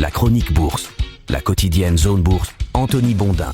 La chronique bourse, la quotidienne Zone Bourse, Anthony Bondin.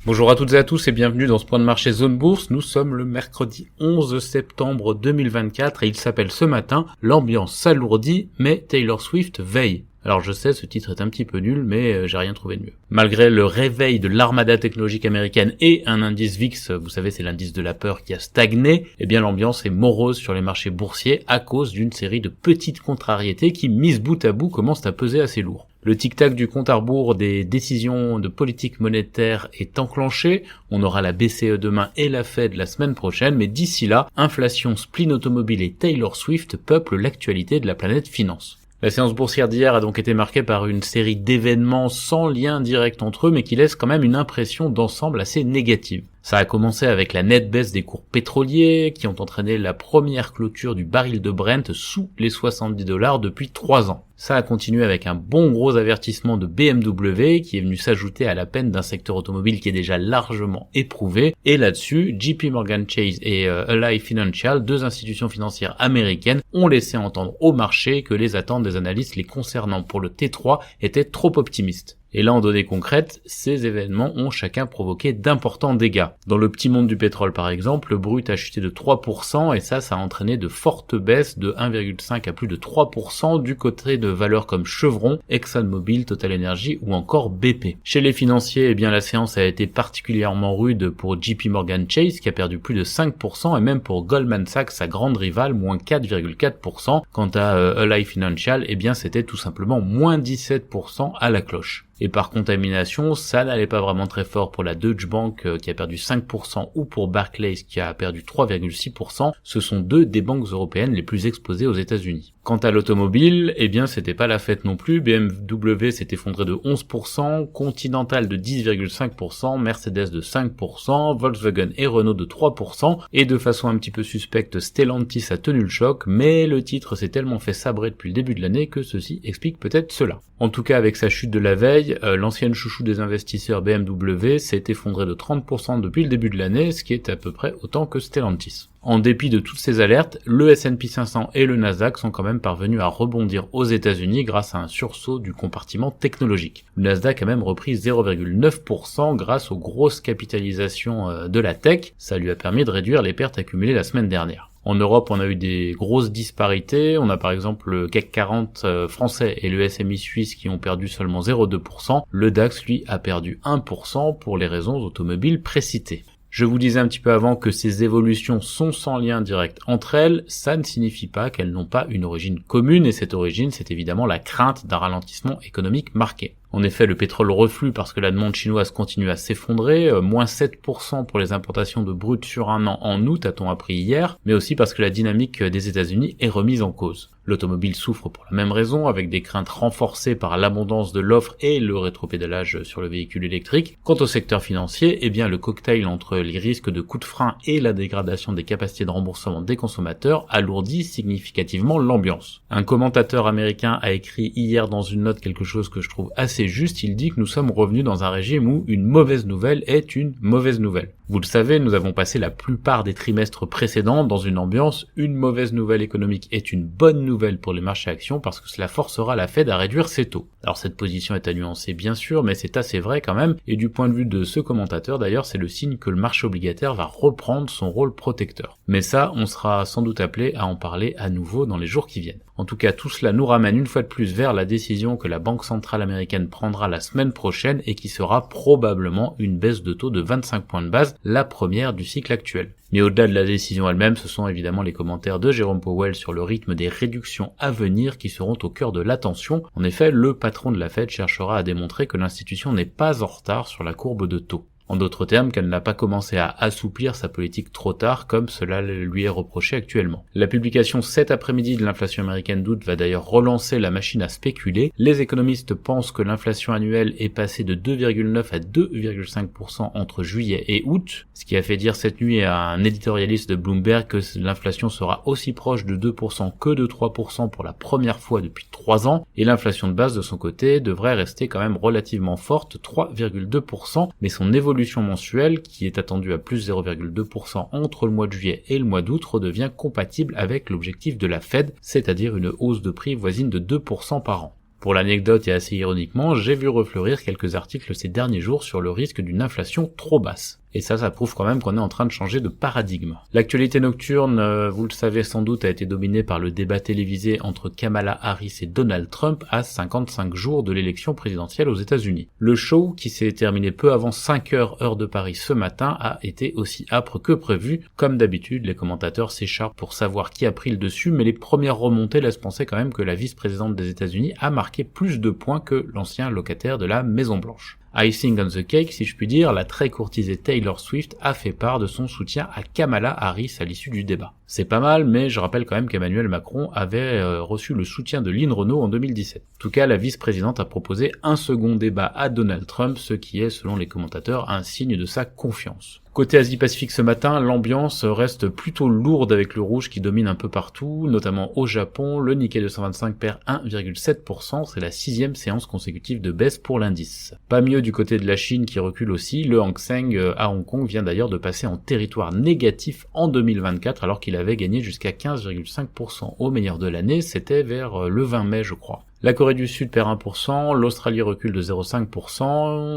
Bonjour à toutes et à tous et bienvenue dans ce point de marché Zone Bourse. Nous sommes le mercredi 11 septembre 2024 et il s'appelle ce matin « L'ambiance s'alourdit mais Taylor Swift veille ». Alors je sais, ce titre est un petit peu nul, mais j'ai rien trouvé de mieux. Malgré le réveil de l'armada technologique américaine et un indice VIX, vous savez c'est l'indice de la peur qui a stagné, eh bien l'ambiance est morose sur les marchés boursiers à cause d'une série de petites contrariétés qui, mises bout à bout, commencent à peser assez lourd. Le tic-tac du compte à rebours des décisions de politique monétaire est enclenché, on aura la BCE demain et la Fed la semaine prochaine, mais d'ici là, inflation, spleen automobile et Taylor Swift peuplent l'actualité de la planète finance. La séance boursière d'hier a donc été marquée par une série d'événements sans lien direct entre eux, mais qui laissent quand même une impression d'ensemble assez négative. Ça a commencé avec la nette baisse des cours pétroliers, qui ont entraîné la première clôture du baril de Brent sous les $70 depuis 3 ans. Ça a continué avec un bon gros avertissement de BMW, qui est venu s'ajouter à la peine d'un secteur automobile qui est déjà largement éprouvé. Et là-dessus, JP Morgan Chase et Ally Financial, deux institutions financières américaines, ont laissé entendre au marché que les attentes des analystes les concernant pour le T3 étaient trop optimistes. Et là, en données concrètes, ces événements ont chacun provoqué d'importants dégâts. Dans le petit monde du pétrole, par exemple, le brut a chuté de 3%, et ça a entraîné de fortes baisses de 1,5 à plus de 3% du côté de valeurs comme Chevron, ExxonMobil, TotalEnergies ou encore BP. Chez les financiers, eh bien, la séance a été particulièrement rude pour JP Morgan Chase, qui a perdu plus de 5%, et même pour Goldman Sachs, sa grande rivale, moins 4,4%. Quant à Ally Financial, eh bien, c'était tout simplement moins 17% à la cloche. Et par contamination, ça n'allait pas vraiment très fort pour la Deutsche Bank qui a perdu 5% ou pour Barclays qui a perdu 3,6%. Ce sont deux des banques européennes les plus exposées aux États-Unis. Quant à l'automobile, eh bien c'était pas la fête non plus. BMW s'est effondré de 11%, Continental de 10,5%, Mercedes de 5%, Volkswagen et Renault de 3%, et de façon un petit peu suspecte, Stellantis a tenu le choc, mais le titre s'est tellement fait sabrer depuis le début de l'année que ceci explique peut-être cela. En tout cas, avec sa chute de la veille, l'ancienne chouchou des investisseurs BMW s'est effondré de 30% depuis le début de l'année, ce qui est à peu près autant que Stellantis. En dépit de toutes ces alertes, le S&P 500 et le Nasdaq sont quand même parvenus à rebondir aux États-Unis grâce à un sursaut du compartiment technologique. Le Nasdaq a même repris 0,9% grâce aux grosses capitalisations de la tech. Ça lui a permis de réduire les pertes accumulées la semaine dernière. En Europe, on a eu des grosses disparités. On a par exemple le CAC 40 français et le SMI suisse qui ont perdu seulement 0,2%. Le DAX, lui, a perdu 1% pour les raisons automobiles précitées. Je vous disais un petit peu avant que ces évolutions sont sans lien direct entre elles, ça ne signifie pas qu'elles n'ont pas une origine commune, et cette origine, c'est évidemment la crainte d'un ralentissement économique marqué. En effet, le pétrole reflue parce que la demande chinoise continue à s'effondrer, moins 7% pour les importations de brut sur un an en août, a-t-on appris hier, mais aussi parce que la dynamique des États-Unis est remise en cause. L'automobile souffre pour la même raison, avec des craintes renforcées par l'abondance de l'offre et le rétropédalage sur le véhicule électrique. Quant au secteur financier, eh bien le cocktail entre les risques de coups de frein et la dégradation des capacités de remboursement des consommateurs alourdit significativement l'ambiance. Un commentateur américain a écrit hier dans une note quelque chose que je trouve assez juste, il dit que nous sommes revenus dans un régime où une mauvaise nouvelle est une mauvaise nouvelle. Vous le savez, nous avons passé la plupart des trimestres précédents dans une ambiance « une mauvaise nouvelle économique est une bonne nouvelle pour les marchés actions parce que cela forcera la Fed à réduire ses taux ». Alors cette position est à nuancer bien sûr, mais c'est assez vrai quand même, et du point de vue de ce commentateur d'ailleurs, c'est le signe que le marché obligataire va reprendre son rôle protecteur. Mais ça, on sera sans doute appelé à en parler à nouveau dans les jours qui viennent. En tout cas, tout cela nous ramène une fois de plus vers la décision que la Banque centrale américaine prendra la semaine prochaine et qui sera probablement une baisse de taux de 25 points de base, la première du cycle actuel. Mais au-delà de la décision elle-même, ce sont évidemment les commentaires de Jérôme Powell sur le rythme des réductions à venir qui seront au cœur de l'attention. En effet, le patron de la Fed cherchera à démontrer que l'institution n'est pas en retard sur la courbe de taux. En d'autres termes, qu'elle n'a pas commencé à assouplir sa politique trop tard comme cela lui est reproché actuellement. La publication cet après-midi de l'inflation américaine d'août va d'ailleurs relancer la machine à spéculer. Les économistes pensent que l'inflation annuelle est passée de 2,9 à 2,5% entre juillet et août, ce qui a fait dire cette nuit à un éditorialiste de Bloomberg que l'inflation sera aussi proche de 2% que de 3% pour la première fois depuis 3 ans, et l'inflation de base de son côté devrait rester quand même relativement forte, 3,2%, mais son évolution mensuelle, qui est attendue à plus 0,2% entre le mois de juillet et le mois d'août, redevient compatible avec l'objectif de la Fed, c'est-à-dire une hausse de prix voisine de 2% par an. Pour l'anecdote et assez ironiquement, j'ai vu refleurir quelques articles ces derniers jours sur le risque d'une inflation trop basse. Et ça prouve quand même qu'on est en train de changer de paradigme. L'actualité nocturne, vous le savez sans doute, a été dominée par le débat télévisé entre Kamala Harris et Donald Trump à 55 jours de l'élection présidentielle aux États-Unis. Le show, qui s'est terminé peu avant 5 heure de Paris ce matin, a été aussi âpre que prévu. Comme d'habitude, les commentateurs s'écharpent pour savoir qui a pris le dessus, mais les premières remontées laissent penser quand même que la vice-présidente des États-Unis a marqué plus de points que l'ancien locataire de la Maison-Blanche. Icing on the cake, si je puis dire, la très courtisée Taylor Swift a fait part de son soutien à Kamala Harris à l'issue du débat. C'est pas mal, mais je rappelle quand même qu'Emmanuel Macron avait reçu le soutien de Lynn Renault en 2017. En tout cas, la vice-présidente a proposé un second débat à Donald Trump, ce qui est, selon les commentateurs, un signe de sa confiance. Côté Asie-Pacifique ce matin, l'ambiance reste plutôt lourde avec le rouge qui domine un peu partout, notamment au Japon. Le Nikkei 225 perd 1,7%, c'est la 6e séance consécutive de baisse pour l'indice. Pas mieux du côté de la Chine qui recule aussi, le Hang Seng à Hong Kong vient d'ailleurs de passer en territoire négatif en 2024 alors qu'il avait gagné jusqu'à 15,5% au meilleur de l'année, c'était vers le 20 mai je crois. La Corée du Sud perd 1%, l'Australie recule de 0,5%,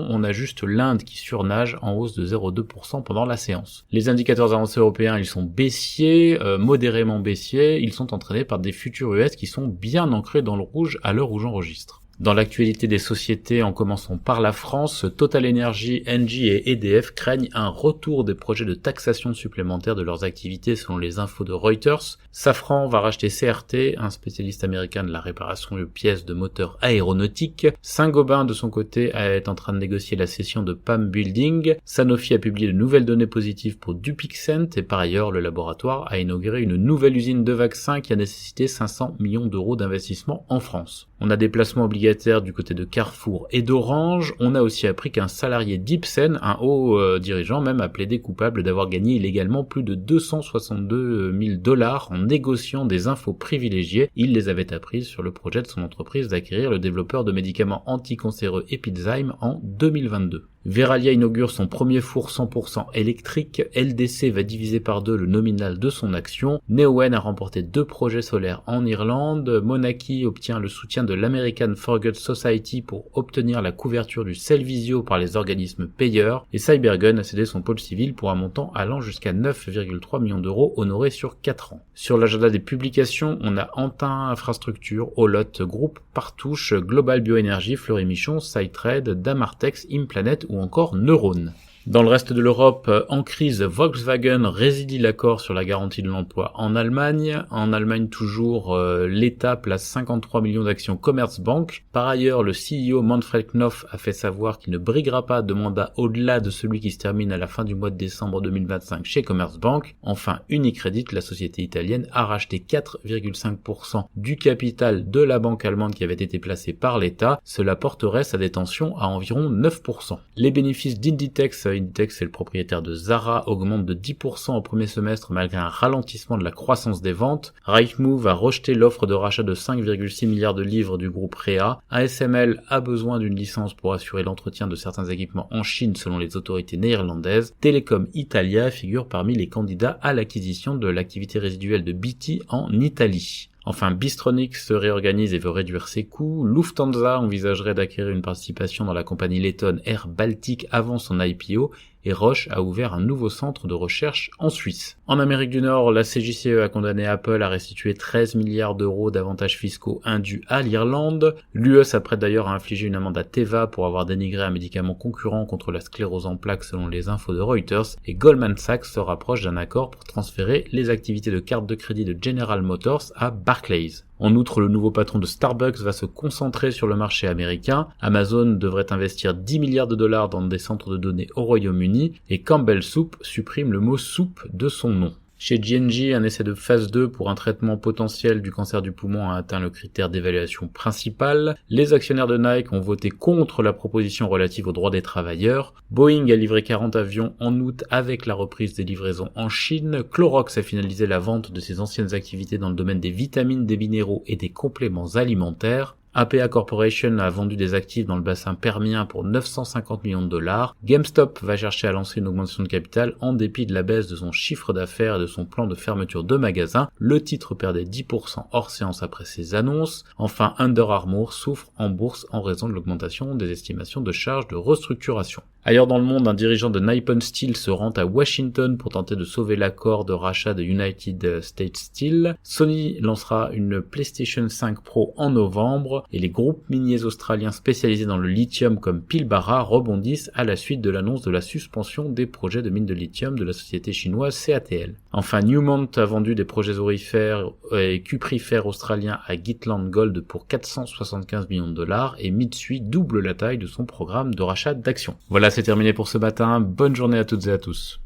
on a juste l'Inde qui surnage en hausse de 0,2% pendant la séance. Les indicateurs avancés européens, ils sont baissiers, modérément baissiers, ils sont entraînés par des futurs US qui sont bien ancrés dans le rouge à l'heure où j'enregistre. Dans l'actualité des sociétés, en commençant par la France, Total Energy, Engie et EDF craignent un retour des projets de taxation supplémentaire de leurs activités selon les infos de Reuters. Safran va racheter CRT, un spécialiste américain de la réparation de pièces de moteurs aéronautiques. Saint-Gobain, de son côté, est en train de négocier la cession de PAM Building. Sanofi a publié de nouvelles données positives pour Dupixent et par ailleurs, le laboratoire a inauguré une nouvelle usine de vaccins qui a nécessité 500 millions d'euros d'investissement en France. On a des placements obligataires du côté de Carrefour et d'Orange. On a aussi appris qu'un salarié d'Ipsen, un haut dirigeant même, a plaidé coupable d'avoir gagné illégalement plus de 262 000 $ en négociant des infos privilégiées. Il les avait apprises sur le projet de son entreprise d'acquérir le développeur de médicaments anticancéreux Epizyme en 2022. Veralia inaugure son premier four 100% électrique, LDC va diviser par 2 le nominal de son action, Neoen a remporté 2 projets solaires en Irlande, Monaki obtient le soutien de l'American Forget Society pour obtenir la couverture du Cellvisio par les organismes payeurs, et Cybergun a cédé son pôle civil pour un montant allant jusqu'à 9,3 millions d'euros honorés sur 4 ans. Sur l'agenda des publications, on a Antin Infrastructure, Olot Group, Partouche, Global Bioénergie, Fleury Michon, SideTrade, Damartex, Implanet ou encore Neurone. Dans le reste de l'Europe, en crise, Volkswagen résilie l'accord sur la garantie de l'emploi en Allemagne. En Allemagne toujours, l'État place 53 millions d'actions Commerzbank. Par ailleurs, le CEO Manfred Knof a fait savoir qu'il ne briguera pas de mandat au-delà de celui qui se termine à la fin du mois de décembre 2025 chez Commerzbank. Enfin, Unicredit, la société italienne, a racheté 4,5% du capital de la banque allemande qui avait été placé par l'État. Cela porterait sa détention à environ 9%. Les bénéfices d'Inditex, c'est le propriétaire de Zara, augmente de 10% au premier semestre malgré un ralentissement de la croissance des ventes. Rightmove a rejeté l'offre de rachat de 5,6 milliards de livres du groupe Réa. ASML a besoin d'une licence pour assurer l'entretien de certains équipements en Chine selon les autorités néerlandaises. Telecom Italia figure parmi les candidats à l'acquisition de l'activité résiduelle de BT en Italie. Enfin, Bystronic se réorganise et veut réduire ses coûts. Lufthansa envisagerait d'acquérir une participation dans la compagnie lettonne Air Baltic avant son IPO. Et Roche a ouvert un nouveau centre de recherche en Suisse. En Amérique du Nord, la CJCE a condamné Apple à restituer 13 milliards d'euros d'avantages fiscaux indus à l'Irlande. L'UE s'apprête d'ailleurs à infliger une amende à Teva pour avoir dénigré un médicament concurrent contre la sclérose en plaques selon les infos de Reuters. Et Goldman Sachs se rapproche d'un accord pour transférer les activités de carte de crédit de General Motors à Barclays. En outre, le nouveau patron de Starbucks va se concentrer sur le marché américain. Amazon devrait investir 10 milliards de dollars dans des centres de données au Royaume-Uni et Campbell Soup supprime le mot soupe de son nom. Chez J&J, un essai de phase 2 pour un traitement potentiel du cancer du poumon a atteint le critère d'évaluation principal. Les actionnaires de Nike ont voté contre la proposition relative aux droits des travailleurs. Boeing a livré 40 avions en août avec la reprise des livraisons en Chine. Clorox a finalisé la vente de ses anciennes activités dans le domaine des vitamines, des minéraux et des compléments alimentaires. APA Corporation a vendu des actifs dans le bassin permien pour 950 millions de dollars. GameStop va chercher à lancer une augmentation de capital en dépit de la baisse de son chiffre d'affaires et de son plan de fermeture de magasins. Le titre perdait 10% hors séance après ses annonces. Enfin, Under Armour souffre en bourse en raison de l'augmentation des estimations de charges de restructuration. Ailleurs dans le monde, un dirigeant de Nippon Steel se rend à Washington pour tenter de sauver l'accord de rachat de United States Steel. Sony lancera une PlayStation 5 Pro en novembre et les groupes miniers australiens spécialisés dans le lithium comme Pilbara rebondissent à la suite de l'annonce de la suspension des projets de mines de lithium de la société chinoise CATL. Enfin, Newmont a vendu des projets aurifères et cuprifères australiens à Gippsland Gold pour 475 millions de dollars et Mitsui double la taille de son programme de rachat d'actions. Voilà, c'est terminé pour ce matin. Bonne journée à toutes et à tous.